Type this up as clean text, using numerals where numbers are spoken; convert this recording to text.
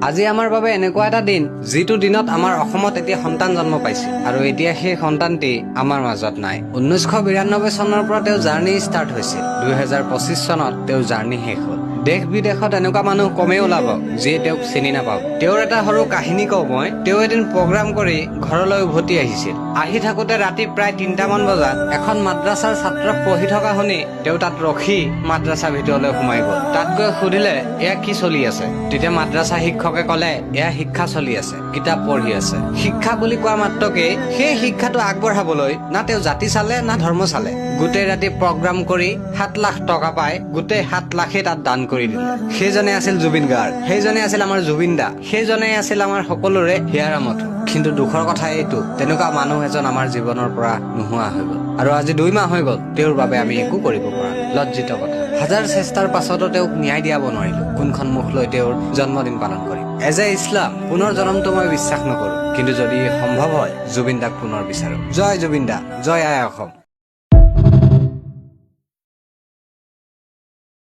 আজি আমাৰ বাবে এনেকুৱা এটা দিন যিটো দিনত আমাৰ অসমত এতিয়া সন্তান জন্ম পাইছে আৰু এতিয়া সেই সন্তানটি আমাৰ মাজত নাই। 1992 চনৰ পৰা তেওঁৰ জাৰ্ণি ষ্টাৰ্ট হৈছিল। 2025 চনত তেওঁৰ জাৰ্ণি শেষ হ'ল। দেশ বিদেশত এনেকুৱা মানুহ কমেই ওলাব যিয়ে তেওঁক চিনি নাপাব। তেওঁৰ এটা সৰু কাহিনী কওঁ মই। তেওঁ এদিন প্ৰগ্ৰাম কৰি ঘৰলৈ উভতি আহিছিল। আহি থাকোতে ৰাতি প্ৰায় 3টামান বজাত এখন মাদ্ৰাছাৰ ছাত্ৰক পঢ়ি থকা শুনি তেওঁ তাত ৰখি মাদ্ৰাছাৰ ভিতৰলৈ সোমাই গ'ল। তাত গৈ সুধিলে এয়া কি চলি আছে। তেতিয়া মাদ্ৰাছা শিক্ষকে ক'লে এয়া শিক্ষা চলি আছে, কিতাপ পঢ়ি আছে। শিক্ষা বুলি কোৱা মাত্ৰকে সেই শিক্ষাটো আগবঢ়াবলৈ না তেওঁ জাতি চালে না ধৰ্ম চালে। গোটেই ৰাতি প্ৰগ্ৰাম কৰি 7 লাখ টকা পাই গোটেই 7 লাখেই তাত দান কৰি দিলে। সেইজনে আছিল জুবিন গাৰ্গ, সেইজনে আছিল আমাৰ জুবিন দা, সেইজনে আছিল আমাৰ সকলোৰে হিয়াৰ মঠু। কিন্তু দুখৰ কথা এইটো, তেনেকুৱা মানুহ এজন আমাৰ জীৱনৰ পৰা নোহোৱা হৈ গ'ল। আৰু আজি 2 মাহ হৈ গ'ল তেওঁৰ বাবে আমি একো কৰিব পৰা। লজ্জিত কথা। হাজাৰ চেষ্টাৰ পাছতো তেওঁক ন্যায় দিয়াব নোৱাৰিলো। কোনখন মুখ লৈ তেওঁৰ জন্মদিন পালন কৰিম। এজ এ ইছলাম পুনৰ জন্মটো মই বিশ্বাস নকৰো, কিন্তু যদি সম্ভৱ হয় জুবিন দাক পুনৰ বিচাৰো। জয় জুবিন দা, জয় আই অসম।